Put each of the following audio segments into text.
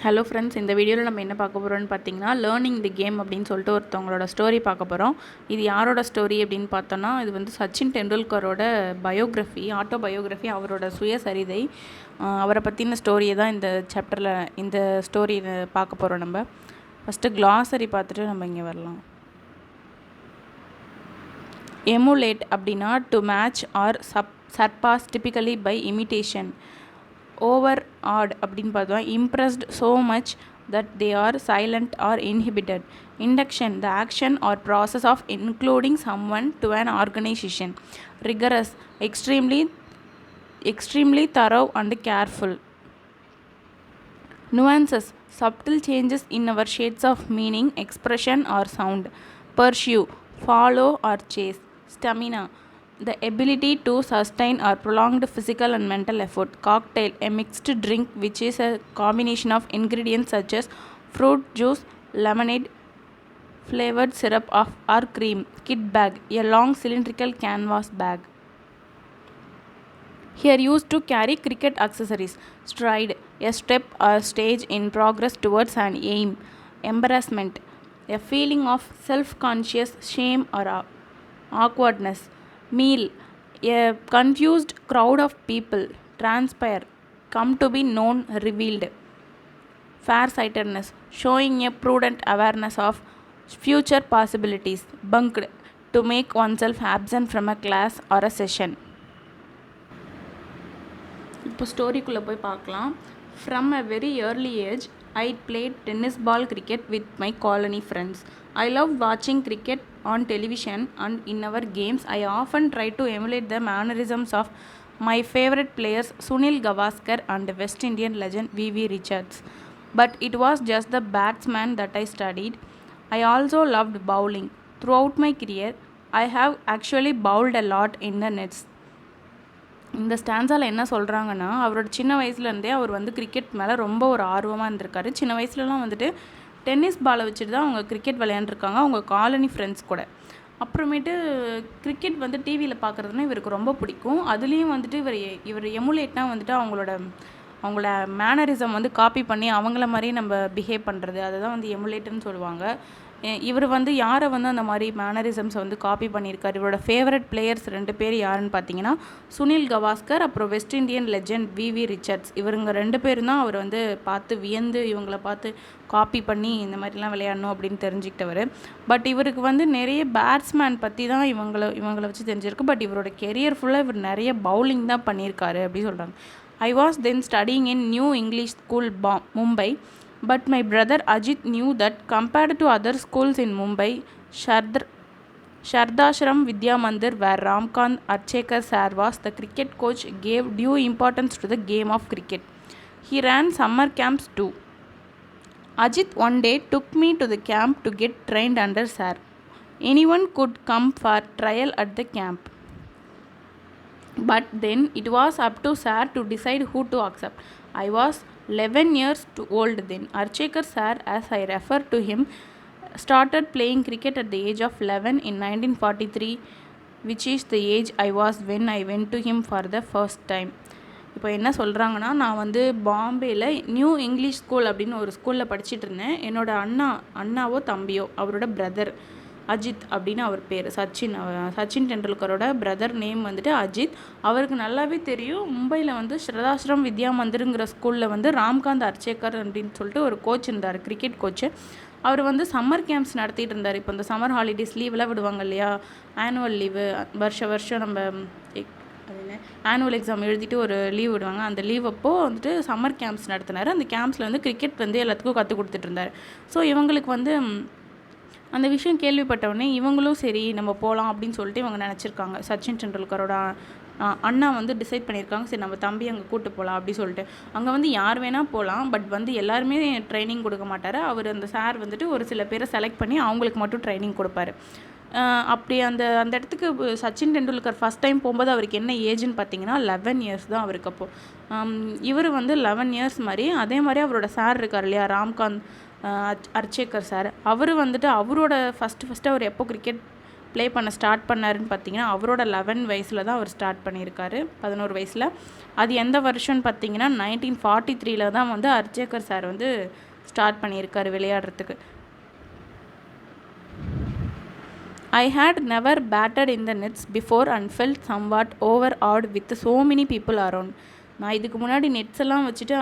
Hello friends, இந்த வீடியோவில் நம்ம என்ன பார்க்க போகிறோம்னு பார்த்தீங்கன்னா, லேர்னிங் தி கேம் அப்படின்னு சொல்லிட்டு ஒருத்தவங்களோட ஸ்டோரி பார்க்க போகிறோம். இது யாரோட ஸ்டோரி அப்படின்னு பார்த்தோன்னா, இது வந்து சச்சின் டெண்டுல்கரோட ஆட்டோபயோகிராஃபி, அவரோட சுயசரிதை. அவரை பற்றின ஸ்டோரியை தான் இந்த சாப்டரில் இந்த ஸ்டோரியில் பார்க்க போகிறோம். நம்ம ஃபஸ்ட்டு க்ளாசரி பார்த்துட்டு நம்ம இங்கே வரலாம். எமுலேட் அப்படின்னா to match or surpass typically by imitation. Overawed அப்படின்னு பார்த்தோம். Impressed so much that they are silent or inhibited. Induction, the action or process of including someone to an organization. Rigorous, extremely thorough and careful. Nuances, subtle changes in our shades of meaning, expression or sound. Pursue, follow or chase. Stamina, the ability to sustain or prolonged physical and mental effort. Cocktail, a mixed drink which is a combination of ingredients such as fruit juice, lemonade, flavored syrup or cream. Kit bag, a long cylindrical canvas bag. Here used to carry cricket accessories. Stride, a step or stage in progress towards an aim. Embarrassment, a feeling of self-conscious shame or awkwardness. Meal, a confused crowd of people. Transpire, come to be known, revealed. Farsightedness, showing a prudent awareness of future possibilities. Bunked, to make oneself absent from a class or a session. இப்போ ஸ்டோரிக்குள்ளே போய் பார்க்கலாம். From a very early age, I played tennis ball cricket with my colony friends. I loved watching cricket on television, and in our games, I often tried to emulate the mannerisms of my favorite players Sunil Gavaskar and West Indian legend V.V. Richards. But it was just the batsman that I studied. I also loved bowling. Throughout my career, I have actually bowled a lot in the nets. இந்த ஸ்டான்ஸால் என்ன சொல்கிறாங்கன்னா, அவரோட சின்ன வயசுலேருந்தே அவர் வந்து cricket மேலே ரொம்ப ஒரு ஆர்வமாக இருந்திருக்காரு. சின்ன வயசுலலாம் வந்துட்டு டென்னிஸ் பாலை வச்சுட்டு தான் அவங்க கிரிக்கெட் விளையாண்டுருக்காங்க, அவங்க காலனி ஃப்ரெண்ட்ஸ் கூட. அப்புறமேட்டு கிரிக்கெட் வந்து டிவியில் பார்க்குறதுனா இவருக்கு ரொம்ப பிடிக்கும். அதுலேயும் வந்துட்டு இவர் எமுலேட்னா வந்துட்டு அவங்கள மேனரிசம் வந்து காப்பி பண்ணி அவங்கள மாதிரி நம்ம பிஹேவ் பண்ணுறது, அதை தான் வந்து எமுலேட்டுன்னு சொல்லுவாங்க. இவர் வந்து யாரை வந்து அந்த மாதிரி மேனரிசம்ஸை வந்து காப்பி பண்ணியிருக்காரு. இவரோட ஃபேவரட் பிளேயர்ஸ் 2 பேர் யாருன்னு பார்த்தீங்கன்னா, சுனில் கவாஸ்கர் அப்புறம் west Indian legend V.V. Richards. இவங்க 2 பேரும் தான் அவர் வந்து பார்த்து வியந்து இவங்கள பார்த்து காப்பி பண்ணி இந்த மாதிரிலாம் விளையாடணும் அப்படின்னு தெரிஞ்சுக்கிட்டவர். பட் இவருக்கு வந்து நிறைய பேட்ஸ்மேன் பற்றி தான் இவங்களை வச்சு தெரிஞ்சிருக்கு. பட் இவரோட கெரியர் ஃபுல்லாக இவர் நிறைய பவுலிங் தான் பண்ணியிருக்காரு அப்படின்னு சொல்கிறாங்க. I was then studying in New English School, Mumbai. But my brother Ajit knew that compared to other schools in Mumbai, Shardashram Vidya Mandir, where Ramkant Archekar sir was the cricket coach, gave due importance to the game of cricket. He ran summer camps too. Ajit one day took me to the camp to get trained under sir. Anyone could come for trial at the camp. But then it was up to sir to decide who to accept. I was 11 years too old then. Archekar sir, as I refer to him, started playing cricket at the age of 11 in 1943, which is the age I was when I went to him for the first time. இப்போ என்ன சொல்கிறாங்கன்னா, நான் வந்து பாம்பேயில் new English school அப்படின்னு ஒரு ஸ்கூலில் படிச்சுட்டு இருந்தேன். என்னோடய அண்ணாவோ தம்பியோ, அவரோட பிரதர் அஜித் அப்படின்னு அவர் பேர். சச்சின் டெண்டுல்கரோட பிரதர் நேம் வந்துட்டு அஜித். அவருக்கு நல்லாவே தெரியும், மும்பையில் வந்து ஸ்ரதாஸ்ரம் வித்யா மந்திருங்கிற ஸ்கூலில் வந்து ராம்காந்த் அர்ச்சேக்கர் அப்படின்னு சொல்லிட்டு ஒரு கோச் இருந்தார், கிரிக்கெட் கோச்சு. அவர் வந்து சம்மர் கேம்ப்ஸ் நடத்திட்டு இருந்தார். இப்போ இந்த சம்மர் ஹாலிடேஸ் லீவெலாம் விடுவாங்க இல்லையா, ஆனுவல் லீவு, வருஷம் நம்ம ஆனுவல் எக்ஸாம் எழுதிட்டு ஒரு லீவ் விடுவாங்க. அந்த லீவ் அப்போது வந்துட்டு சம்மர் கேம்ப்ஸ் நடத்தினார். அந்த கேம்ப்ஸில் வந்து கிரிக்கெட் வந்து எல்லாத்துக்கும் கற்றுக் கொடுத்துட்டு இருந்தார். ஸோ இவங்களுக்கு வந்து அந்த விஷயம் கேள்விப்பட்டவுடனே இவங்களும் சரி நம்ம போகலாம் அப்படின்னு சொல்லிட்டு இவங்க நினச்சிருக்காங்க. சச்சின் டெண்டுல்கரோட அண்ணா வந்து டிசைட் பண்ணியிருக்காங்க, சரி நம்ம தம்பி அங்கே கூப்பிட்டு போகலாம் அப்படி சொல்லிட்டு. அங்கே வந்து யார் வேணால் போகலாம், பட் வந்து எல்லாருமே ட்ரைனிங் கொடுக்க மாட்டார். அவர் அந்த சார் வந்துட்டு ஒரு சில பேரை செலக்ட் பண்ணி அவங்களுக்கு மட்டும் ட்ரைனிங் கொடுப்பாரு. அப்படி அந்த இடத்துக்கு சச்சின் டெண்டுல்கர் ஃபஸ்ட் டைம் போகும்போது அவருக்கு என்ன ஏஜ்னு பார்த்தீங்கன்னா 11 இயர்ஸ் தான் அவருக்கு அப்போது. இவர் வந்து 11 இயர்ஸ் மாதிரி, அதே மாதிரி அவரோட சார் இருக்கார் இல்லையா, ராம்காந்த் அர்ச்சேக்கர் சார், அவர் வந்துட்டு அவரோட ஃபஸ்ட்டு அவர் எப்போ கிரிக்கெட் ப்ளே பண்ண ஸ்டார்ட் பண்ணாருன்னு பார்த்தீங்கன்னா அவரோட 11 வயசில் தான் அவர் ஸ்டார்ட் பண்ணியிருக்காரு, 11 வயசில். அது எந்த வருஷம்னு பார்த்தீங்கன்னா 1943 தான் வந்து அர்ச்சேக்கர் சார் வந்து ஸ்டார்ட் பண்ணியிருக்காரு விளையாடுறதுக்கு. I had never batted in the nets before and felt somewhat overawed with so many people around. நான் இதுக்கு முன்னாடி நெட்ஸ் எல்லாம் வச்சுட்டு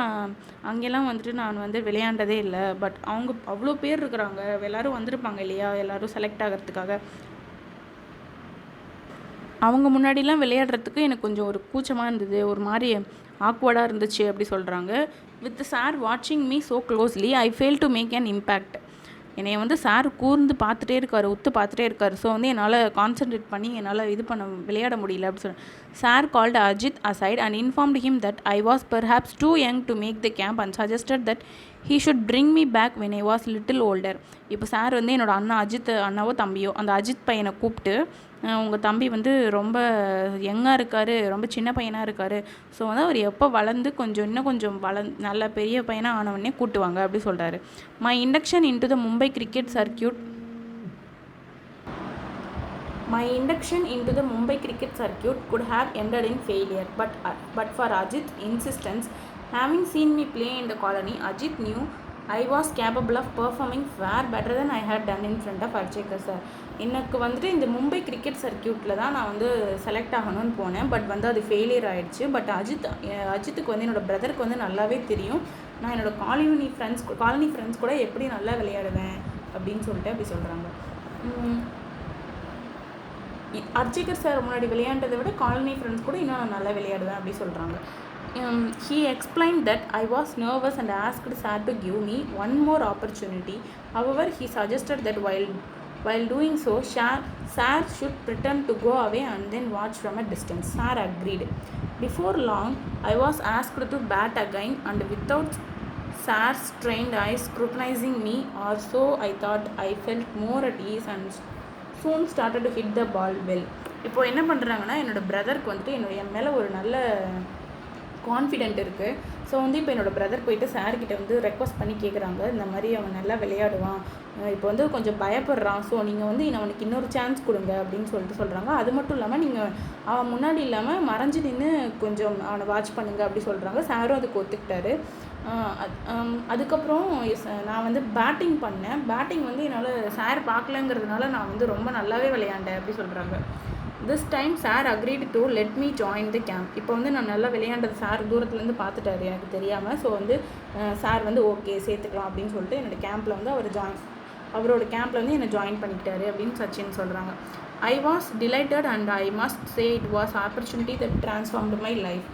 அங்கெல்லாம் வந்துட்டு நான் வந்து விளையாண்டதே இல்லை. பட் அவங்க அவ்வளோ பேர் இருக்கிறாங்க, எல்லோரும் வந்திருப்பாங்க இல்லையா, எல்லோரும் செலக்ட் ஆகிறதுக்காக. அவங்க முன்னாடிலாம் விளையாடுறதுக்கு எனக்கு கொஞ்சம் ஒரு கூச்சமாக இருந்தது, ஒரு மாதிரி ஆக்வர்டாக இருந்துச்சு அப்படி சொல்கிறாங்க. வித் சார் வாட்சிங் me so closely I fail to make an impact. என்னை வந்து சார் கூர்ந்து பார்த்துட்டே இருக்கார், உத்து பார்த்துட்டே இருக்கார். ஸோ வந்து என்னால் கான்சன்ட்ரேட் பண்ணி என்னால் விளையாட முடியல அப்படின்னு சொல்லி sir called Ajit aside and informed him that I was perhaps too young to make the camp and suggested that he should bring me back when I was little older. இப்போ sir வந்து என்னோடய அண்ணாவோ தம்பியோ அந்த அஜித் பையனை கூப்பிட்டு, உங்கள் தம்பி வந்து ரொம்ப யங்காக இருக்கார், ரொம்ப சின்ன பையனாக இருக்கார், ஸோ வந்து அவர் எப்போ வளர்ந்து இன்னும் கொஞ்சம் நல்ல பெரிய பையனாக ஆனவொடனே கூட்டுவாங்க அப்படி சொல்கிறாரு. My induction into the Mumbai cricket circuit could have ended in failure, but for Ajit's insistence, having seen me play in the colony, Ajit knew I was capable of performing far better than I had done in front of Archekar sir. எனக்கு வந்துட்டு இந்த Mumbai cricket சர்க்கியூட்டில் தான் நான் வந்து select ஆகணும்னு போனேன். But வந்து அது ஃபெயிலியர் ஆகிடுச்சு. பட் அஜித்துக்கு வந்து என்னோடய பிரதருக்கு வந்து நல்லாவே தெரியும் நான் என்னோடய காலனி ஃப்ரெண்ட்ஸ் கூட எப்படி நல்லா விளையாடுவேன் அப்படின்னு சொல்லிட்டு அப்படி சொல்கிறாங்க. அர்ச்சகர் சார் முன்னாடி விளையாண்டதை விட காலனி ஃப்ரெண்ட்ஸ் கூட இன்னும் நான் நல்லா விளையாடுவேன் அப்படி சொல்கிறாங்க. He explained that I was nervous and asked sir to give me one more opportunity. However, he suggested that while doing so, sir should pretend to go away and then watch from a distance. Sir agreed. Before long, I was asked to bat again, and without sir's trained eyes scrutinizing me or so, I thought I felt more at ease and soon started to hit the ball well. இப்போது என்ன பண்ணுறாங்கன்னா என்னோடய பிரதருக்கு வந்துட்டு என் மேலே ஒரு நல்ல confident இருக்குது. So வந்து இப்போ என்னோடய பிரதர் போயிட்டு சார்கிட்ட வந்து ரெக்வஸ்ட் பண்ணி கேட்குறாங்க, இந்த மாதிரி அவன் நல்லா விளையாடுவான், இப்போ வந்து கொஞ்சம் பயப்படுறான், ஸோ நீங்கள் வந்து அவனுக்கு இன்னொரு சான்ஸ் கொடுங்க அப்படின்னு சொல்கிறாங்க. அது மட்டும் இல்லாமல் நீங்கள் அவன் முன்னாடி இல்லாமல் மறைஞ்சு நின்று கொஞ்சம் அவனை வாட்ச் பண்ணுங்க அப்படி சொல்கிறாங்க. சாரும் அதுக்கு ஒத்துக்கிட்டாரு. அதுக்கப்புறம் நான் வந்து பேட்டிங் பண்ணேன். பேட்டிங் வந்து என்னால் சார் பார்க்கலங்கிறதுனால நான் வந்து ரொம்ப நல்லாவே விளையாண்டேன் அப்படி சொல்கிறாங்க. This time sir agreed to let me join the camp. இப்போ வந்து நான் நல்லா விளையாண்டது சார் தூரத்துலேருந்து பார்த்துட்டாரு எனக்கு தெரியாமல். ஸோ வந்து சார் வந்து ஓகே சேர்த்துக்கலாம் அப்படின்னு சொல்லிட்டு அவரோட கேம்பில் வந்து என்னை ஜாயின் பண்ணிக்கிட்டாரு அப்படின்னு சச்சின் சொல்கிறாங்க. I was delighted and I must say it was opportunity that transformed my life.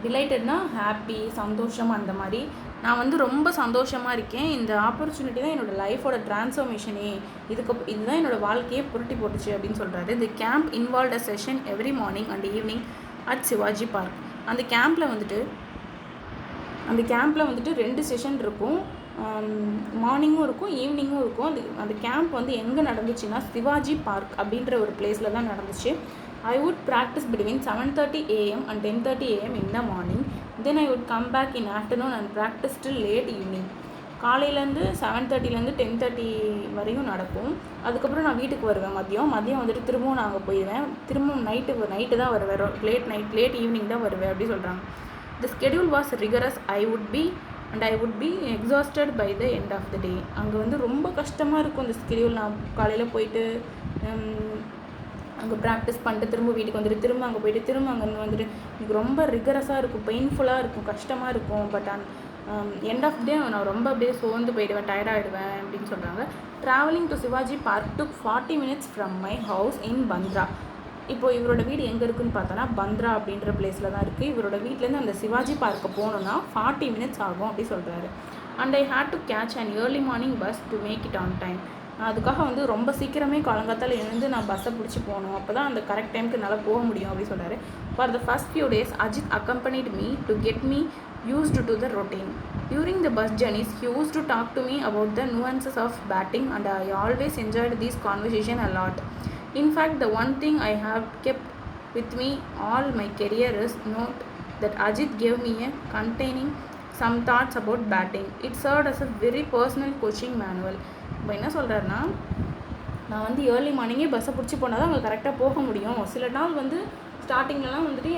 டிலைட்டட்னா ஹாப்பி, சந்தோஷம், அந்த மாதிரி. நான் வந்து ரொம்ப சந்தோஷமாக இருக்கேன். இந்த ஆப்பர்ச்சுனிட்டி தான் என்னோடய லைஃபோட ட்ரான்ஸ்ஃபர்மேஷனே, இதுதான் என்னோடய வாழ்க்கையே புரட்டி போட்டுச்சு அப்படின்னு சொல்கிறாரு. The camp involve a session every morning and evening at Shivaji park. அந்த கேம்பில் வந்துட்டு 2 செஷன் இருக்கும், மார்னிங்கும் இருக்கும் ஈவினிங்கும் இருக்கும். அந்த கேம்ப் வந்து எங்கே நடந்துச்சுன்னா சிவாஜி பார்க் அப்படின்ற ஒரு பிளேஸில் தான் நடந்துச்சு. I would practice between 7:30 a.m. and 10:30 a.m. in the morning. Then I would come back in afternoon and practice till late evening. காலையிலேருந்து 7:30 10:30 வரையும் நடக்கும். அதுக்கப்புறம் நான் வீட்டுக்கு வருவேன். மதியம் வந்துட்டு திரும்பவும் நான் அங்கே போயிடுவேன். திரும்பவும் நைட்டு தான் வருவேன், லேட் ஈவினிங் தான் வருவேன் அப்படி சொல்கிறாங்க. The schedule was rigorous. I would be exhausted by the end of the day. அங்கே வந்து ரொம்ப கஷ்டமாக இருக்கும் இந்த ஸ்கெடியூல். நான் காலையில் போயிட்டு அங்கே ப்ராக்டிஸ் பண்ணிட்டு திரும்ப வீட்டுக்கு வந்துட்டு திரும்ப அங்கே போயிட்டு திரும்ப அங்கே வந்துட்டு எனக்கு ரொம்ப ரிகரஸாக இருக்கும், பெயின்ஃபுல்லாக இருக்கும், கஷ்டமாக இருக்கும். பட் எண்ட் ஆஃப் டே நான் ரொம்ப அப்படியே சோர்ந்து போயிடுவேன், டயர்டாகிடுவேன் அப்படின்னு சொல்கிறாங்க. Travelling to Shivaji Park took 40 minutes from my house in Bandra. இப்போது இவரோட வீடு எங்கே இருக்குதுன்னு பார்த்தோன்னா பந்த்ரா அப்படின்ற பிளேஸில் தான் இருக்குது. இவரோட வீட்டிலேருந்து அந்த சிவாஜி பார்க்கு போகணுன்னா 40 minutes ஆகும் அப்படி சொல்கிறாரு. And I had to catch an early morning bus to make it on time. அதுக்காக வந்து ரொம்ப சீக்கிரமே காலங்காத்தால் எழுந்து நான் பஸ்ஸை பிடிச்சி போகணும், அப்போ தான் அந்த கரெக்ட் டைமுக்கு என்னால் போக முடியும் அப்படின்னு சொல்கிறாரு. For the first few days Ajit accompanied me to get me used to the routine. During the bus journeys, he used to talk to me about the nuances of batting and I always enjoyed this conversation a lot. In fact, the one thing I have kept with me all my career is note that Ajit gave me a containing some thoughts about batting. It served as a very personal coaching manual. இப்போ என்ன சொல்கிறாருன்னா, நான் வந்து early மார்னிங்கே பஸ்ஸை பிடிச்சி போனால் தான் அங்கே கரெக்டாக போக முடியும். சில நாள் வந்து ஸ்டார்டிங்லலாம் வந்துட்டு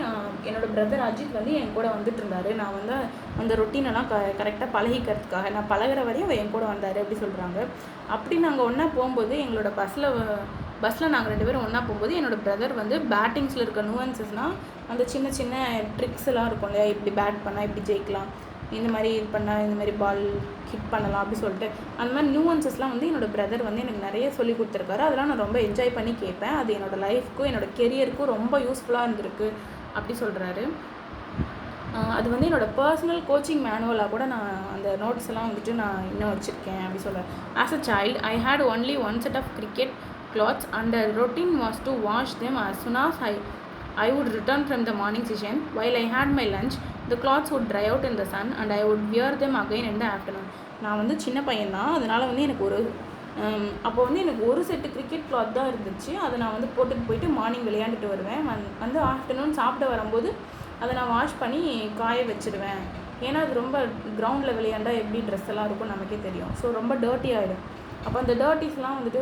என்னோடய பிரதர் அஜித் வந்து என் கூட வந்துட்டு இருந்தார். நான் வந்து அந்த ரொட்டீனெல்லாம் கரெக்டாக பழகிக்கிறதுக்காக நான் பழகிற வரையும் அவர் என் கூட வந்தார் அப்படி சொல்கிறாங்க. அப்படி நாங்கள் ஒன்றா போகும்போது எங்களோட பஸ்ஸில் நாங்கள் 2 பேரும் ஒன்றா போகும்போது என்னோடய பிரதர் வந்து பேட்டிங்ஸில் இருக்க நுவன்சஸ்னால் அந்த சின்ன சின்ன ட்ரிக்ஸ் எல்லாம் இருக்கும் இல்லையா, இப்படி பேட் பண்ணால் இப்படி ஜெயிக்கலாம், இந்த மாதிரி இது பண்ணால் இந்த மாதிரி பால் ஹிட் பண்ணலாம் அப்படி சொல்லிட்டு அந்த மாதிரி நியூவன்சஸ்லாம் வந்து என்னோடய பிரதர் வந்து எனக்கு நிறைய சொல்லி கொடுத்துருக்காரு. அதெல்லாம் நான் ரொம்ப என்ஜாய் பண்ணி கேட்பேன். அது என்னோடய லைஃப்க்கும் என்னோடய கெரியருக்கும் ரொம்ப யூஸ்ஃபுல்லாக இருந்திருக்கு அப்படி சொல்கிறாரு. அது வந்து என்னோடய பர்சனல் கோச்சிங் மேனுவலாக கூட நான் அந்த நோட்ஸ் எல்லாம் வந்துட்டு நான் இன்னும் வச்சுருக்கேன் அப்படி சொல்கிறேன். As a child I had only one set of cricket clothes and the routine was to wash them as soon as I would return from the morning session. While I had my lunch, the clothes would dry out in the sun and I would wear them again in the afternoon. நான் வந்து சின்ன பையன்தான், அதனால் வந்து எனக்கு அப்போ வந்து எனக்கு ஒரு செட்டு கிரிக்கெட் கிளாத் தான் இருந்துச்சு. அதை நான் வந்து போட்டுட்டு போயிட்டு மார்னிங் விளையாண்டுட்டு வருவேன். வந்து ஆஃப்டர்நூன் சாப்பிட வரும்போது அதை நான் வாஷ் பண்ணி காய வச்சுடுவேன். ஏன்னா அது ரொம்ப கிரவுண்டில் விளையாண்டால் எப்படி ட்ரெஸ் எல்லாம் இருக்கும் நமக்கே தெரியும். ஸோ ரொம்ப டர்ட்டி ஆகிடும். அப்போ அந்த டர்ட்டிஸ்லாம் வந்துட்டு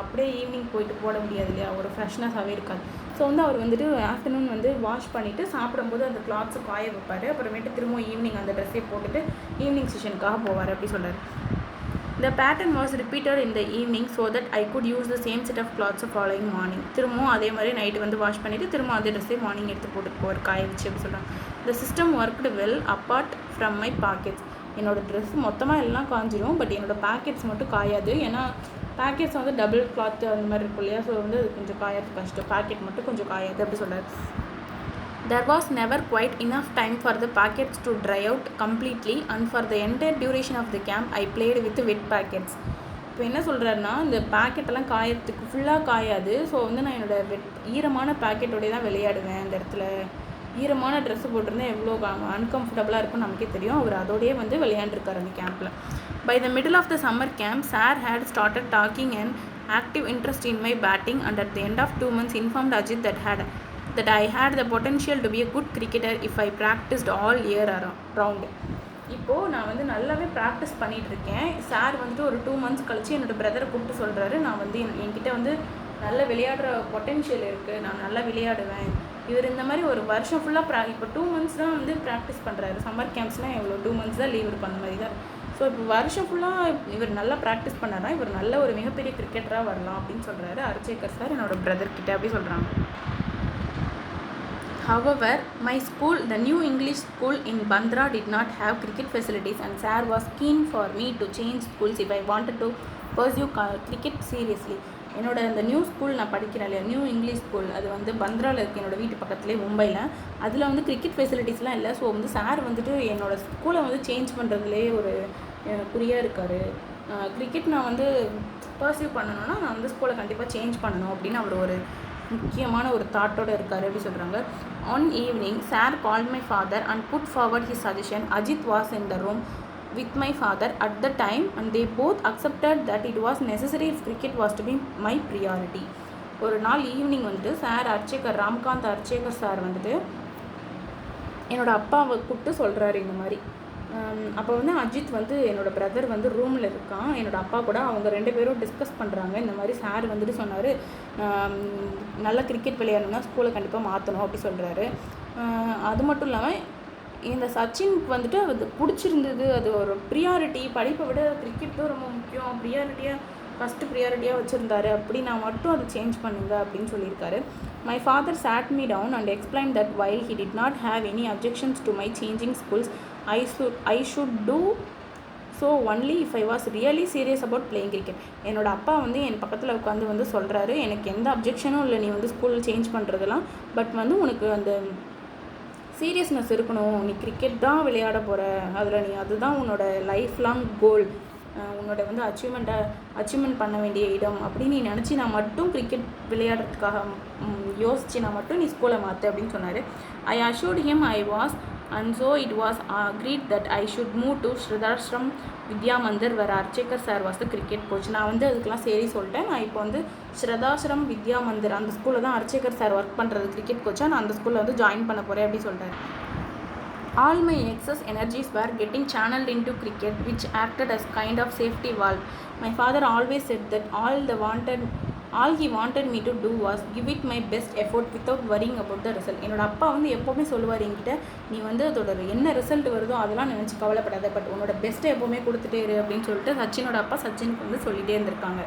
அப்படியே ஈவினிங் போயிட்டு போட முடியாது இல்லையா, ஒரு ஃப்ரெஷ்னஸாகவே இருக்காது. ஸோ வந்து அவர் வந்துட்டு ஆஃப்டர்நூன் வந்து வாஷ் பண்ணிவிட்டு சாப்பிடும்போது அந்த கிளாத்ஸை காய வைப்பார். அப்புறமேட்டு திரும்ப ஈவினிங் அந்த ட்ரெஸ்ஸை போட்டுட்டு ஈவினிங் செஷனுக்காக போவார் அப்படி சொல்கிறார். The pattern was repeated in the evening so that I could use the same set of clothes the following morning. திரும்பவும் அதே மாதிரி நைட்டு வந்து வாஷ் பண்ணிவிட்டு திரும்ப அதே ட்ரெஸ்ஸே மார்னிங் எடுத்து போட்டுட்டு போவார் காய வச்சு அப்படி சொல்கிறாங்க. The system worked well apart from my pockets. என்னோடய ட்ரெஸ் மொத்தமாக எல்லாம் காஞ்சிடும், பட் என்னோடய பேக்கெட்ஸ் மட்டும் காயாது. ஏன்னா பேக்கெட்ஸ் வந்து டபுள் கிளாத்து அந்த மாதிரி இருக்கும் இல்லையா, ஸோ வந்து அது கொஞ்சம் காயாது கஷ்டம். பேக்கெட் மட்டும் கொஞ்சம் காயாது அப்படி சொல்கிறார். There was never quite enough time for the packets to dry out completely and for the entire duration of the camp I played with wet packets. இப்போ என்ன சொல்கிறாருன்னா, இந்த பேக்கெட்டெல்லாம் காயறதுக்கு ஃபுல்லாக காயாது. ஸோ வந்து நான் என்னோடய ஈரமான பேக்கெட்டோடய தான் விளையாடுவேன். அந்த இடத்துல ஈரமான ட்ரெஸ்ஸு போட்டிருந்தேன் எவ்வளோ அன்கம்ஃபர்டபுளாக இருக்கும்னு நமக்கே தெரியும். அவர் அதோடையே வந்து விளையாண்டுருக்கார் அந்த கேம்பில். By the middle of the summer camp, Sir had started talking an active interest in my batting and at the end of 2 months informed Ajit that I had the potential to be a good cricketer if I practiced all year round. இப்போது நான் வந்து நல்லாவே practice பண்ணிகிட்ருக்கேன். Sir வந்துட்டு ஒரு 2 months கழிச்சு என்னோடய பிரதரை கூப்பிட்டு சொல்கிறாரு, நான் வந்து என்கிட்ட வந்து நல்ல விளையாடுற பொட்டென்ஷியல் இருக்குது, நான் நல்லா விளையாடுவேன். இவர் இந்த மாதிரி ஒரு வருஷம் ஃபுல்லாக இப்போ 2 months தான் வந்து ப்ராக்டிஸ் பண்ணுறாரு. சம்மர் கேம்ப்ஸ்னால் எவ்வளோ 2 months தான் லீவ் இருக்கும் அந்த மாதிரி தான். ஸோ இப்போ வருஷம் ஃபுல்லாக இவர் நல்லா ப்ராக்டிஸ் பண்ணார்னா இவர் நல்ல ஒரு மிகப்பெரிய கிரிக்கெட்டராக வரலாம் அப்படின்னு சொல்கிறாரு அர்ச்சேகர் சார் என்னோடய பிரதர்கிட்ட அப்படி சொல்கிறாங்க. However, my school, the new English school in Bandra, did not have cricket facilities and Sir was keen for me to change schools if I wanted to pursue cricket seriously. என்னோட அந்த new school நான் படிக்கிறேன் இல்லையா, new English school, அது வந்து பந்த்ராவில் இருக்குது, என்னோடய வீட்டு பக்கத்துலேயே மும்பையில். அதில் வந்து கிரிக்கெட் ஃபெசிலிட்டிஸ்லாம் இல்லை. ஸோ வந்து சார் வந்துட்டு என்னோடய ஸ்கூலை வந்து சேஞ்ச் பண்ணுறதுலேயே ஒரு குறியாக இருக்கார். கிரிக்கெட் நான் வந்து பர்சியூ பண்ணணுன்னா நான் வந்து ஸ்கூலை கண்டிப்பாக சேஞ்ச் பண்ணணும் அப்படின்னு அவர் ஒரு முக்கியமான ஒரு தாட்டோடு இருக்கார் அப்படி சொல்கிறாங்க. On evening, Sir called my father and put forward his suggestion. Ajit was in the room with my father at the time and they both accepted that it was necessary if cricket was to be my priority. ஒரு நாள் evening வந்துட்டு sir Ramkant அர்ச்சேகர் sir வந்துட்டு என்னோடய அப்பாவை கூப்பிட்டு சொல்கிறாரு இந்த மாதிரி. அப்போ வந்து அஜித் வந்து என்னோடய பிரதர் வந்து ரூமில் இருக்கான் என்னோடய அப்பா கூட. அவங்க 2 பேரும் டிஸ்கஸ் பண்ணுறாங்க. இந்த மாதிரி சார் வந்துட்டு சொன்னார், நல்லா கிரிக்கெட் விளையாடணும்னா ஸ்கூலை கண்டிப்பாக மாற்றணும் அப்படி சொல்கிறாரு. அது மட்டும் இல்லாமல் இந்த சச்சினுக்கு வந்துட்டு அது பிடிச்சிருந்தது, அது ஒரு ப்ரியாரிட்டி, படிப்பை விட கிரிக்கெட் தான் ரொம்ப முக்கியம், ஃபஸ்ட்டு ப்ரியாரிட்டியாக வச்சுருந்தாரு. அப்படி நான் மட்டும் அதை சேஞ்ச் பண்ணுங்க அப்படின்னு சொல்லியிருக்காரு. My father sat me down and explained that while he did not have any objections to my changing schools, I should do so only if I was really serious about playing cricket. என்னோட அப்பா வந்து என் பக்கத்தில் உட்காந்து வந்து சொல்கிறாரு, எனக்கு எந்த அப்ஜெக்ஷனும் இல்லை நீ வந்து ஸ்கூல் சேஞ்ச் பண்ணுறதெல்லாம், பட் வந்து உனக்கு அந்த சீரியஸ்னஸ் இருக்கணும், நீ கிரிக்கெட் தான் விளையாட போகிற, அதில் நீ அதுதான் உன்னோட லைஃப் லாங் கோல், உன்னோட வந்து அச்சீவ்மெண்ட் பண்ண வேண்டிய இடம் அப்படின்னு நீ நினச்சி நான் மட்டும் கிரிக்கெட் விளையாடுறதுக்காக யோசிச்சு நான் மட்டும் நீ ஸ்கூலை மாற்று அப்படின்னு சொன்னார். I assured him I was, and so it was agreed that I should move to Sridharsram Vidya Mandir where Archekar sir was the cricket coach. நான் வந்து அதுக்கெலாம் சரி சொல்லிட்டேன். நான் இப்போ வந்து ஸ்ரதாஸ்ரம் வித்யா மந்திர் அந்த ஸ்கூலில் தான் அர்ச்சேகர் சார் ஒர்க் பண்ணுறது கிரிக்கெட் கோச்சாக, நான் அந்த ஸ்கூலில் வந்து ஜாயின் பண்ண போகிறேன் அப்படி சொல்கிறேன். All my excess energies were getting channeled into cricket, which acted as kind of safety valve. My father always said that all he wanted me to do was give it my best effort without worrying about the result. என்னோட அப்பா வந்து எப்போவுமே சொல்லுவார் என்கிட்ட, நீ வந்து அதோட என்ன ரிசல்ட் வருதோ அதெல்லாம் நினச்சி கவலைப்படாத, பட் உன்னோட பெஸ்ட்டை எப்போவுமே கொடுத்துட்டே இரு அப்படின்னு சொல்லிட்டு சச்சினோட அப்பா சச்சினுக்கு வந்து சொல்லிகிட்டே இருந்திருக்காங்க.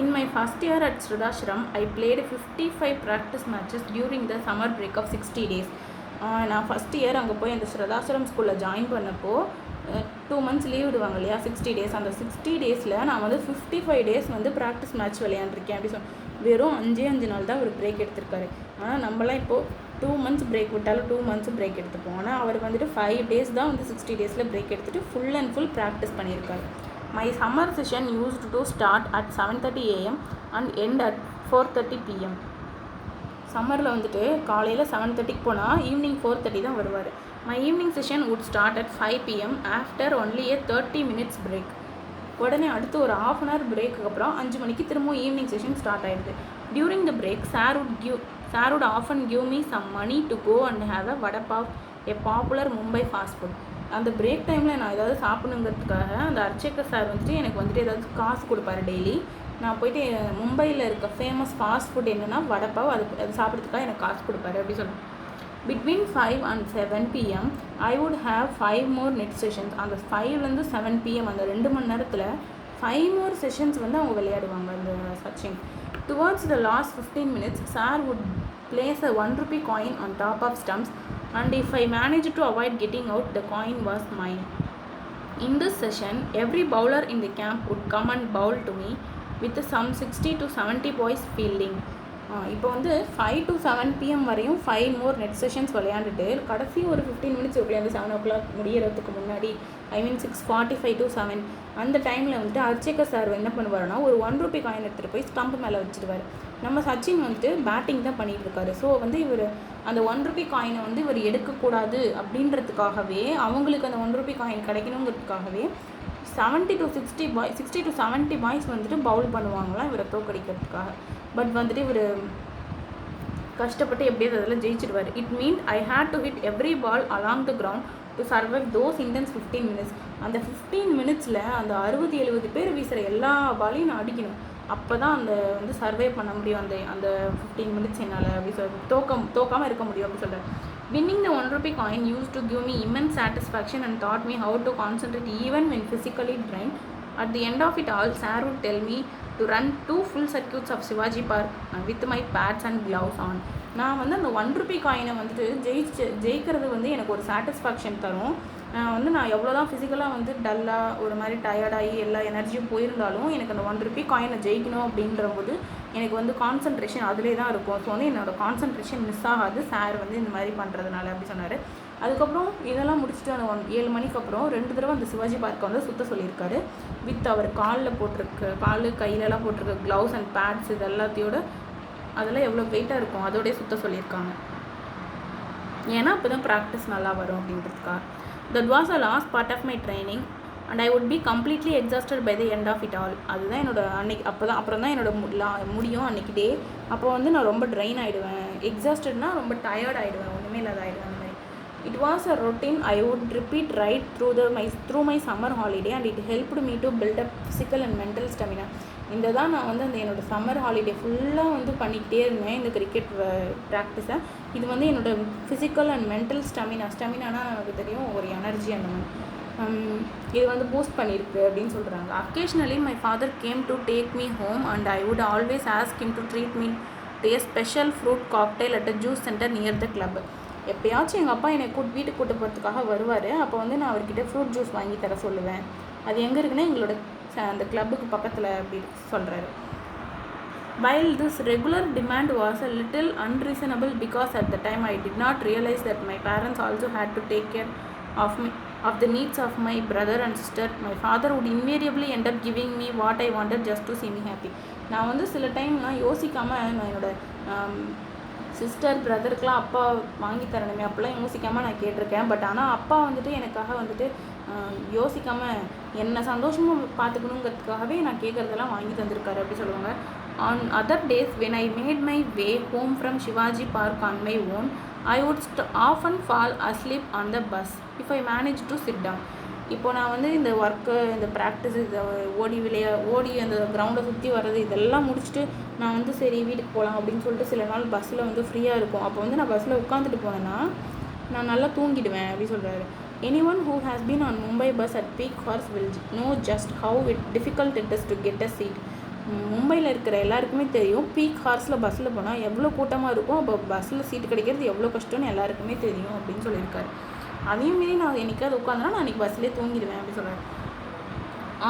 In my first year at Sridhashram, I played 55 practice matches during the summer break of 60 days. நான் ஃபஸ்ட் இயர் அங்கே போய் அந்த ஸ்ரதாசிரம் ஸ்கூலில் ஜாயின் பண்ணப்போ 2 months லீவ் விடுவாங்க இல்லையா, 60 days. அந்த 60 daysல நான் வந்து 55 days வந்து ப்ராக்டிஸ் மேட்ச் விளையாண்டுருக்கேன் அப்படி வெறும் 5 நாள் தான் அவர் பிரேக் எடுத்திருக்காரு. ஆனால் நம்மளாம் இப்போது 2 months பிரேக் விட்டாலும் 2 months பிரேக் எடுத்துப்போம். ஆனால் அவர் வந்துட்டு 5 days தான் வந்து 60 daysல பிரேக் எடுத்துகிட்டு ஃபுல் அண்ட் ஃபுல் ப்ராக்டிஸ் பண்ணியிருக்காரு. My summer session used to start at 7:30 AM and end at 4:30 PM. சம்மரில் வந்துட்டு காலையில் 7:30க்கு போனால் ஈவினிங் 4:30 தான் வருவார். My evening session would start at 5 PM after only a 30 minutes break. உடனே அடுத்து ஒரு ½ hour பிரேக்கு அப்புறம் 5 மணிக்கு திரும்பவும் ஈவினிங் செஷன் ஸ்டார்ட் ஆகிடுது. During the break sir would often give me some money to go and have a vada pav, a popular Mumbai fast food. அந்த break டைமில் நான் ஏதாவது சாப்பிடுங்கிறதுக்காக அந்த அர்ச்சகர் சார் வந்துட்டு எனக்கு வந்துட்டு ஏதாவது காசு கொடுப்பாரு டெய்லி. நான் போயிட்டு மும்பையில் இருக்க ஃபேமஸ் ஃபாஸ்ட் ஃபுட் என்னென்னா வடப்பாவ், அது சாப்பிட்றதுக்காக எனக்கு காசு கொடுப்பாரு அப்படி சொல்லுவேன். Between 5 and 7 PM I would have 5 more net sessions. அந்த 5லேருந்து 7 PM அந்த 2 மணி நேரத்தில் 5 more செஷன்ஸ் வந்து அவங்க விளையாடுவாங்க அந்த Sachin. Towards the last 15 minutes sir would place a 1 rupee coin on top of stumps and if I managed to avoid getting out, the coin was mine. In this session, every bowler in the camp would come and bowl to me with some 60 to 70 boys fielding. இப்போ வந்து 5 to 7 PM வரையும் 5 more net sessions விளையாண்டுட்டு கடைசி ஒரு 15 minutes விளையாண்டு 7 o'clock முடியறதுக்கு முன்னாடி 6:45 to 7 அந்த டைமில் வந்துட்டு அர்ச்சகர் சார் என்ன பண்ணுவாருன்னா ஒரு 1 rupee காயின் எடுத்துகிட்டு போய் ஸ்டம்ப் மேலே வச்சுருவார். நம்ம சச்சின் வந்துட்டு பேட்டிங் தான் பண்ணிகிட்டு இருக்காரு. ஸோ வந்து இவர் அந்த 1 rupee காயினை வந்து இவர் எடுக்கக்கூடாது அப்படின்றதுக்காகவே, அவங்களுக்கு அந்த 1 rupee காயின் கிடைக்கணுங்கிறதுக்காகவே 60 to 70 பாய்ஸ் வந்துட்டு பவுல் பண்ணுவாங்களாம் இவரை தோக்கடிக்கிறதுக்காக. பட் வந்துட்டு இவர் கஷ்டப்பட்டு எப்படியாவது அதில் ஜெயிச்சிடுவார். It mean I had to hit every ball along the ground to survive those intense 15 minutes. அந்த 15 minutesல அந்த 60-70 பேர் வீசுகிற எல்லா பாலையும் நான் அடிக்கணும். அப்போ தான் அந்த வந்து சர்வே பண்ண முடியும். அந்த 15 minutes என்னால் அப்படி தோக்காமல் இருக்க முடியும் அப்படி சொல்கிறேன். Winning the 1 rupee coin used to give me immense satisfaction and taught me how to concentrate even when physically drained. At the end of it all, Sir would tell me to run 2 full circuits of Shivaji Park with my pads and gloves on. நான் வந்து அந்த 1 rupee காயினை வந்துட்டு ஜெயிக்கிறது வந்து எனக்கு ஒரு satisfaction தரும். நான் எவ்வளோ தான் ஃபிசிக்கலாக வந்து டல்லாக ஒரு மாதிரி டயர்டாகி எல்லா எனர்ஜியும் போயிருந்தாலும் எனக்கு அந்த 1 rupee காயினை ஜெயிக்கணும் அப்படின்ற போது எனக்கு வந்து கான்சன்ட்ரேஷன் அதிலே தான் இருக்கும். ஸோ வந்து என்னோடய கான்சன்ட்ரேஷன் மிஸ் ஆகாது சார் வந்து இந்த மாதிரி பண்ணுறதுனால அப்படி சொன்னார். அதுக்கப்புறம் இதெல்லாம் முடிச்சுட்டு அந்த 7 மணிக்கு அப்புறம் 2 தடவை அந்த சிவாஜி பார்க்கை வந்து சுற்ற சொல்லியிருக்காரு. வித் அவர் காலில் போட்டிருக்க கையிலலாம் போட்டிருக்க க்ளவுஸ் அண்ட் பேட்ஸ் இது எல்லாத்தையோட அதெல்லாம் எவ்வளோ வெயிட்டாக இருக்கும் அதோடய சுற்ற சொல்லியிருக்காங்க. ஏன்னா அப்போ தான் ப்ராக்டிஸ் நல்லா வரும் அப்படின்றதுக்காக. That was the last part of my training and I would be completely exhausted by the end of it all. அதுதான் என்னோட அன்னைக்கு அப்புறம் தான் என்னோட முடியும் அன்றைக்கி டே. அப்போ வந்து நான் ரொம்ப ட்ரெயின் ஆகிடுவேன், எக்ஸாஸ்டட்னா ரொம்ப டயர்ட் ஆகிடுவேன், ஒன்றுமே இல்லாத ஆகிடுவேன். அந்த மாதிரி it was a routine I would repeat right through my summer holiday and it helped me to build up physical and mental stamina. இந்த தான் நான் வந்து அந்த என்னோடய சம்மர் ஹாலிடே ஃபுல்லாக வந்து பண்ணிக்கிட்டே இருந்தேன் இந்த கிரிக்கெட் ப்ராக்டிஸை. இது வந்து என்னோடய ஃபிசிக்கல் அண்ட் மென்டல் ஸ்டெமினானா நமக்கு தெரியும் ஒரு எனர்ஜி அந்த மாதிரி இது வந்து பூஸ்ட் பண்ணியிருக்கு அப்படின்னு சொல்கிறாங்க. Occasionally my father came to take me home and I would always ask him to treat me to a special fruit cocktail at a juice centre near the club. எப்போயாச்சும் எங்கள் அப்பா என்னை வீட்டுக்கு கூட்டு போகிறதுக்காக வருவார். அப்போ வந்து நான் அவர்கிட்ட ஃப்ரூட் ஜூஸ் வாங்கி தர சொல்லுவேன். அது எங்கே இருக்குன்னா எங்களோட அந்த கிளப்புக்கு பக்கத்தில் அப்படி சொல்கிறாரு. While this regular demand was a little unreasonable because at the time I did not realize that my parents also had to take care of the needs of my brother and sister, my father would invariably end up giving me what I wanted just to see me happy. நான் வந்து சில டைம்லாம் யோசிக்காமல் நான் என்னோடய sister பிரதருக்கெலாம் அப்பா வாங்கி தரணுமே அப்படிலாம் யோசிக்காமல் நான் கேட்டிருக்கேன். பட் ஆனால் அப்பா வந்துட்டு எனக்காக வந்துட்டு யோசிக்காமல் என்னை சந்தோஷமாக பார்த்துக்கணுங்கிறதுக்காகவே நான் கேட்குறதெல்லாம் வாங்கி தந்திருக்காரு அப்படி சொல்லுவாங்க. On other days when I made my way home from Shivaji Park on my own, I would often fall asleep on the bus if I managed to sit down. இப்போ நான் வந்து இந்த ஒர்க்கு, இந்த ப்ராக்டிஸ், இந்த ஓடி அந்த கிரவுண்டை சுற்றி வர்றது இதெல்லாம் முடிச்சுட்டு நான் வந்து சரி வீட்டுக்கு போகலாம் அப்படின்னு சொல்லிட்டு சில நாள் பஸ்ஸில் வந்து ஃப்ரீயாக இருக்கும். அப்போ வந்து நான் பஸ்ஸில் உட்காந்துட்டு போனேன்னா நான் நல்லா தூங்கிடுவேன் அப்படின்னு சொல்கிறாரு. Anyone who has been on Mumbai bus at peak hours will know just how difficult it is to get a seat. மும்பையில் இருக்கிற எல்லாருக்குமே தெரியும் பீக் ஹார்ஸில் பஸ்ஸில் போனால் எவ்வளோ கூட்டமாக இருக்கும், அப்போ பஸ்ஸில் சீட்டு கிடைக்கிறது எவ்வளோ கஷ்டம்னு எல்லாருக்குமே தெரியும் அப்படின்னு சொல்லியிருக்காரு. அதையும் மீறி நான் என்னைக்காவது உட்காந்தனா நான் அன்றைக்கி பஸ்லேயே தூங்கிடுவேன் அப்படின்னு சொல்கிறேன்.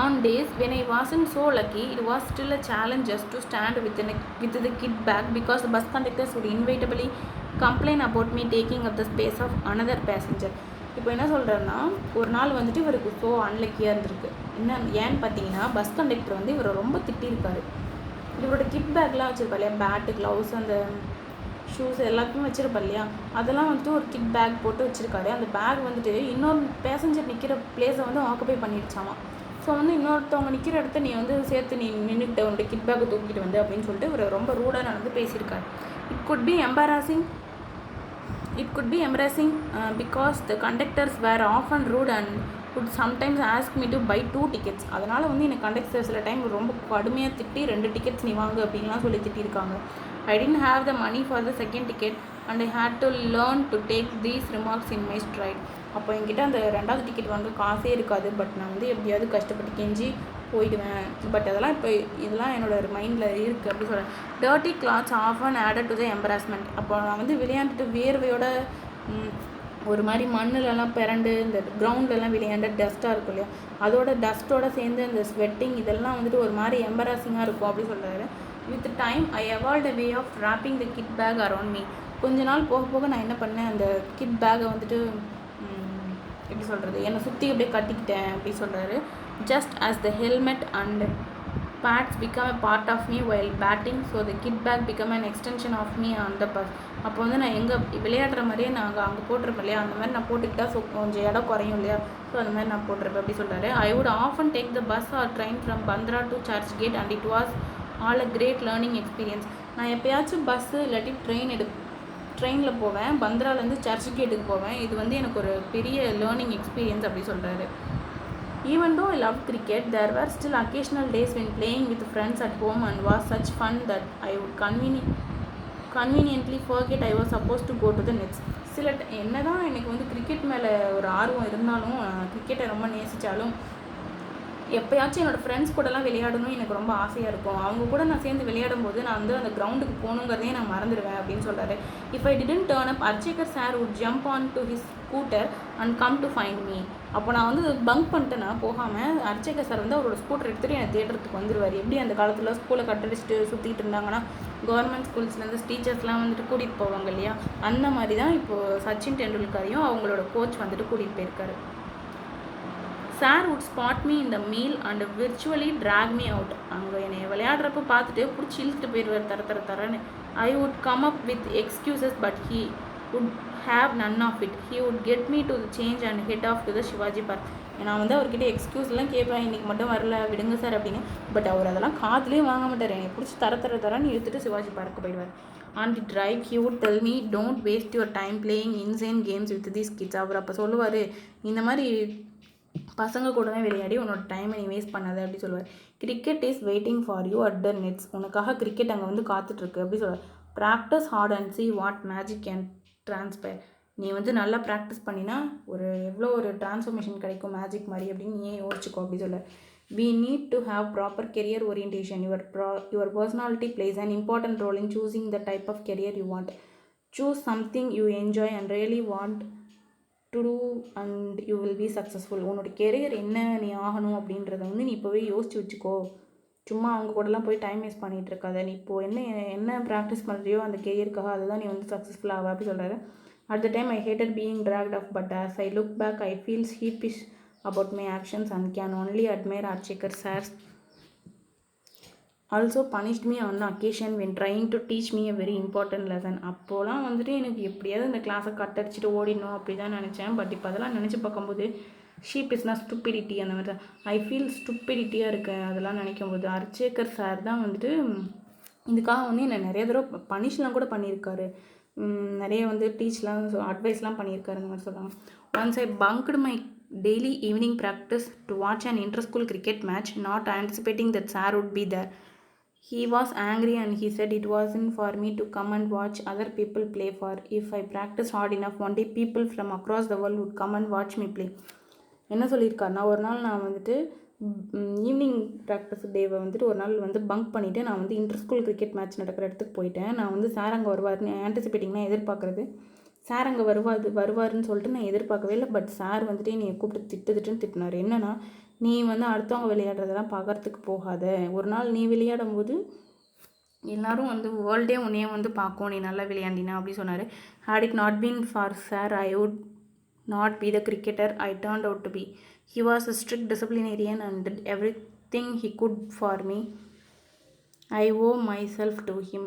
On days when I wasn't so lucky, it was still a challenge just to stand with the kid bag because the bus conductors would inevitably complain about me taking up the space of another passenger. இப்போ என்ன சொல்கிறேன்னா, ஒரு நாள் வந்துட்டு இவருக்கு so அன்லக்கியாக இருந்திருக்கு. ஏன்னு பார்த்தீங்கன்னா பஸ் கண்டக்டர் வந்து இவரை ரொம்ப திட்டிருக்காரு. இவரோட கிட் பேக்லாம் வச்சுருப்பா இல்லையா, பேட்டு, க்ளவுஸ், அந்த ஷூஸ் எல்லாத்தையும் வச்சுருப்பா இல்லையா, அதெல்லாம் வந்துட்டு ஒரு கிட் பேக் போட்டு வச்சுருக்காரு. அந்த பேக் வந்துட்டு இன்னொரு பேசஞ்சர் நிற்கிற பிளேஸை வந்து ஆக்குபை பண்ணிடுச்சாமா. ஸோ வந்து இன்னொருத்தவங்க நிற்கிற இடத்த நீ வந்து சேர்த்து நீ நின்றுக்கிட்ட உன்னோட கிட் பேக்கை தூக்கிட்டு வந்து அப்படின்னு சொல்லிட்டு இவர் ரொம்ப ரூடாக நடந்து பேசியிருக்காரு. It could be embarrassing because the conductors were often rude and would sometimes ask me to buy 2 tickets. அதனால் வந்து எனக்கு கண்டக்டர் சில டைம் ரொம்ப கடுமையாக திட்டி 2 டிக்கெட்ஸ் நீ வாங்க அப்படின்லாம் சொல்லி திட்டிருக்காங்க. I didn't have the money for the second ticket and I had to learn to take these remarks in my stride. அப்போ என்கிட்ட அந்த 2வது டிக்கெட் வாங்க காசே இருக்காது, பட் நான் வந்து எப்படியாவது கஷ்டப்பட்டு கெஞ்சி போயிடுவேன். பட் இதெல்லாம் என்னோட மைண்டில் இருக்குது அப்படி சொல்கிறேன். Dirty clothes often added to the embarrassment. அப்போ நான் வந்து விளையாண்டுட்டு வேர்வையோட ஒரு மாதிரி மண்ணிலலாம் பிறண்டு இந்த கிரவுண்ட்லலாம் விளையாண்ட டஸ்ட்டாக இருக்கும் இல்லையா, அதோட டஸ்ட்டோட சேர்ந்து அந்த ஸ்வெட்டிங் இதெல்லாம் வந்துட்டு ஒரு மாதிரி எம்பராசிங்காக இருக்கும் அப்படி சொல்கிறாரு. With time I evolved a way of wrapping the kit bag around me. கொஞ்ச நாள் போக போக நான் என்ன பண்ணேன், அந்த கிட் பேக்கை வந்துட்டு எப்படி சொல்கிறது, என்னை சுற்றி அப்படியே கட்டிக்கிட்டேன் அப்படி சொல்கிறாரு. Just as the helmet and pads become a part of me while batting, so the kit bag become an extension of me on the bus. அப்போ வந்து நான் எங்கே விளையாடுற மாதிரியே நான் அங்கே போட்டிருப்பேன் இல்லையா, அந்த மாதிரி நான் போட்டுக்கிட்டா ஸோ கொஞ்சம் இடம் குறையும் இல்லையா, ஸோ அந்த மாதிரி நான் போட்டிருப்பேன் அப்படி சொல்கிறாரு. I would often take the bus or train from Bandra to Churchgate and it was all a great learning experience. நான் எப்போயாச்சும் பஸ்ஸு இல்லாட்டி ட்ரெயினில் போவேன், பந்த்ராலேருந்து சர்ச் கேட்டுக்கு போவேன். இது வந்து எனக்கு ஒரு பெரிய லேர்னிங் எக்ஸ்பீரியன்ஸ் அப்படி சொல்கிறாரு. Even though I loved cricket, there were still occasional days when playing with friends at home and was such fun that I would conveniently forget I was supposed to go to the nets. என்ன தான் எனக்கு வந்து cricket மேலே ஒரு ஆர்வம் இருந்தாலும், கிரிக்கெட்டை ரொம்ப நேசித்தாலும், எப்போயாச்சும் என்னோடய ஃப்ரெண்ட்ஸ் கூடலாம் விளையாடணும் எனக்கு ரொம்ப ஆசையாக இருக்கும். அவங்க கூட நான் சேர்ந்து விளையாடும் போது நான் வந்து அந்த கிரவுண்டுக்கு போகணுங்கிறதே நான் மறந்துடுவேன் அப்படின்னு சொல்கிறாரு. If I didn't turn up, Achrekar sir would jump on to his scooter and come to find me. அப்போ நான் வந்து பங்க் பண்ணிட்டேன்னா போகாமல் அர்ச்சேகர் சார் வந்து அவரோட ஸ்கூட்டர் எடுத்துகிட்டு என்னை தேடுறதுக்கு வந்துடுவார். எப்படி அந்த காலத்தில் ஸ்கூலை கட்டடிச்சிட்டு சுற்றிட்டு இருந்தாங்கன்னா கவர்மெண்ட் ஸ்கூல்ஸ்லேருந்து டீச்சர்ஸ்லாம் வந்துட்டு கூட்டிகிட்டு போவாங்க இல்லையா, அந்த மாதிரி தான் இப்போது சச்சின் டெண்டுல்கரையும் அவங்களோட கோச் வந்துட்டு கூட்டிகிட்டு போயிருக்காரு. Sir would spot me in the meal and virtually drag me out. அங்கே என்னை விளையாடுறப்ப பார்த்துட்டு பிடிச்சி இழுத்துட்டு போயிடுவார் தரன்னு. I would come up with excuses but he would have none of it. He would get me to the change and head off to the Shivaji Park. நான் வந்து அவர்கிட்ட எக்ஸ்கியூஸ்லாம் கேட்பேன், இன்றைக்கி மட்டும் வரல விடுங்க சார் அப்படின்னு. பட் அவர் அதெல்லாம் காதுலேயே வாங்க மாட்டார், என்னை பிடிச்சி தரன்னு இழுத்துட்டு சிவாஜி பார்க்க போயிடுவார். On the drive he would tell me, don't waste your time playing insane games with these kids. அவர் அப்போ சொல்லுவார், இந்த மாதிரி பசங்க கூட தான் விளையாடி உன்னோட டைமை நீ வேஸ்ட் பண்ணாத அப்படி சொல்லுவார். Cricket is waiting for you at the nets. உனக்காக கிரிக்கெட் அங்கே வந்து காத்துட்ருக்கு அப்படி சொல்லுவார். Practice hard and see what magic can transfer. நீ வந்து நல்லா ப்ராக்டிஸ் பண்ணினா எவ்வளோ ஒரு ட்ரான்ஸ்ஃபர்மேஷன் கிடைக்கும் மேஜிக் மாதிரி அப்படின்னு நீ யோசிச்சுக்கோ அப்படி சொல்ல. We need to have proper career orientation. Your personality plays an important role in choosing the type of career you want. Choose something you enjoy and really want to do and you will be successful. உன்னோட career என்ன நீ ஆகணும் அப்படின்றத வந்து நீ இப்போவே யோசிச்சு வச்சுக்கோ. சும்மா அவங்க கூடலாம் போய் டைம் வேஸ்ட் பண்ணிகிட்டு இருக்காத. நீ இப்போது என்ன ப்ராக்டிஸ் பண்ணுறியோ அந்த கெரியருக்காக அதுதான் நீ வந்து சக்ஸஸ்ஃபுல் ஆவா அப்படி சொல்கிறாரு. At the time I hated being dragged off, but as I look back I feel sheepish about my actions and can only admire Archekar sir also punished me on the occasion when trying to teach me a very important lesson. அப்போலாம் வந்துட்டு எனக்கு எப்படியாவது இந்த கிளாஸை கட்டடிச்சிட்டு ஓடிடணும் அப்படி தான் நினச்சேன். But இப்போ அதெல்லாம் நினச்சி பார்க்கும்போது ஷீப் இஸ்னா ஸ்டூப்பிடிட்டி அந்த மாதிரி தான் ஐ ஃபீல் ஸ்டூப்பிடிட்டியாக இருக்கேன் அதெல்லாம் நினைக்கும் போது. அர்ச்சேகர் சார் தான் வந்துட்டு இதுக்காக வந்து என்னை நிறைய தடவை பனிஷ்லாம் கூட பண்ணியிருக்காரு. நிறைய வந்து டீச்லாம் அட்வைஸ்லாம் பண்ணியிருக்காரு இந்த மாதிரி சொல்கிறாங்க. Once I bunked my daily evening practice to watch an inter school cricket match, not anticipating that sir would be there. He was angry and he said it wasn't for me to come and watch other people play for. If I practice hard enough, one day people from across the world would come and watch me play. என்ன சொல்லியிருக்காருனா, ஒரு நாள் நான் வந்துட்டு evening practice டேவை வந்துட்டு ஒரு நாள் வந்து பங்க் பண்ணிவிட்டு நான் வந்து இன்டர் ஸ்கூல் கிரிக்கெட் மேட்ச் நடக்கிற இடத்துக்கு போயிட்டேன். நான் வந்து சார் அங்கே வருவார்னு ஆன்டிசிபேட்டிங்னா எதிர்பார்க்குறது. சார் அங்கே வருவாருன்னு சொல்லிட்டு நான் எதிர்பார்க்கவே இல்லை. பட் சார் வந்துட்டு என்னை கூப்பிட்டு திட்டுன்னு திட்டினார். என்னன்னா, நீ வந்து அடுத்தவங்க விளையாடுறதெல்லாம் பார்க்கறதுக்கு போகாத, ஒரு நாள் நீ விளையாடும் போது எல்லோரும் வந்து வேர்ல்டே உன்னையே வந்து பார்க்கும், நீ நல்லா விளையாண்டினா அப்படி சொன்னார். Had it not been for sir, I would not be the cricketer I turned out to be. He was a strict disciplinarian and did everything he could for me. I owe myself to him.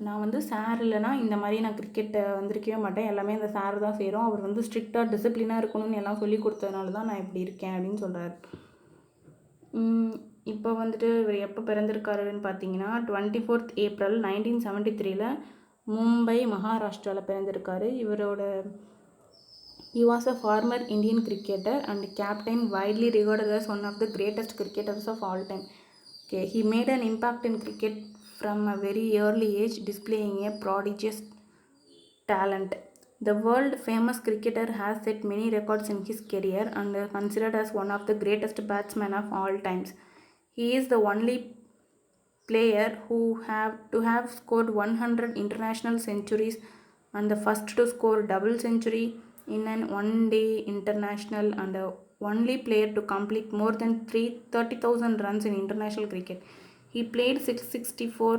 நான் வந்து sir இல்லைனா இந்த மாதிரி நான் கிரிக்கெட்டை வந்திருக்கவே மாட்டேன். எல்லாமே இந்த சார் தான் செய்கிறோம். அவர் வந்து ஸ்ட்ரிக்டாக டிசிப்ளினாக இருக்கணும்னு எல்லாம் சொல்லி கொடுத்ததுனால தான் நான் இப்படி இருக்கேன் அப்படின்னு சொல்கிறார். இப்போ வந்துட்டு இவர் எப்போ பிறந்திருக்காருன்னு பார்த்தீங்கன்னா 24th April 1973 மும்பை மகாராஷ்டிராவில் பிறந்திருக்காரு. He was a former Indian cricketer and captain, widely regarded as one of the greatest cricketers of all time. Okay, he made an impact in cricket from a very early age, displaying a prodigious talent. The world famous cricketer has set many records in his career and considered as one of the greatest batsmen of all times. He is the only player to have scored 100 international centuries and the first to score double century in an one-day international and the only player to complete more than 30,000 runs in international cricket. He played 664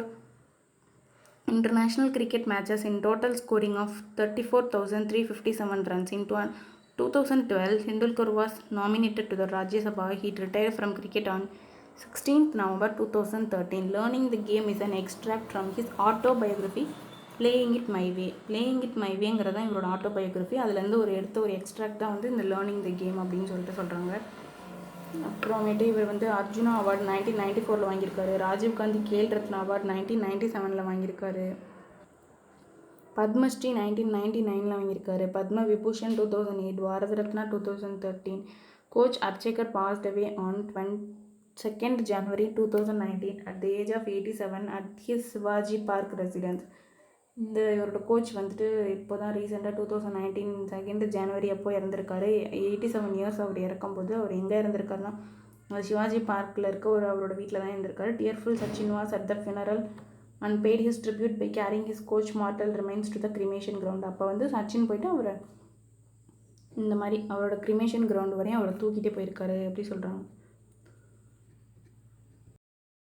international cricket matches in total, scoring of 34,357 runs. In 2012, Tendulkar was nominated to the Rajya Sabha. He retired from cricket on 16th November 2013. Learning the game is an extract from his autobiography, playing it my way. Playing it my வேங்கிறது தான் இவரோட autobiography. அதுலேருந்து ஒரு extract தான் வந்து இந்த learning the game அப்படின்னு சொல்கிறாங்க. அப்புறமேட்டு இவர் வந்து அர்ஜுனா அவார்டு 1994 வாங்கியிருக்காரு. ராஜீவ்காந்தி கேல் ரத்னா அவார்டு 1997 வாங்கியிருக்காரு. பத்மஸ்ரீ 1999 வாங்கியிருக்காரு. Padma Vibhushan 2008, Bharat Ratna 2013. Coach Achrekar passed away on 22nd January 2019 at the age of 87 at his Shivaji Park residence. இவரோட கோச் வந்துட்டு இப்போ தான் ரீசெண்டாக 2019 2nd January அப்போ இறந்துருக்காரு. 87 years அவர் இறக்கும்போது அவர் எங்கே இறந்துருக்காருன்னா சிவாஜி பார்க்கில் இருக்க அவரோட வீட்டில் தான் இருந்திருக்காரு. Tearful Sachin was at the funeral and paid his tribute by carrying his coach mortal remains to the cremation ground. அப்போ வந்து சச்சின் போயிட்டு அவரை இந்த மாதிரி அவரோட கிரிமேஷன் கிரவுண்ட் வரையும் அவரை தூக்கிட்டே போயிருக்காரு அப்படி சொல்கிறாங்க.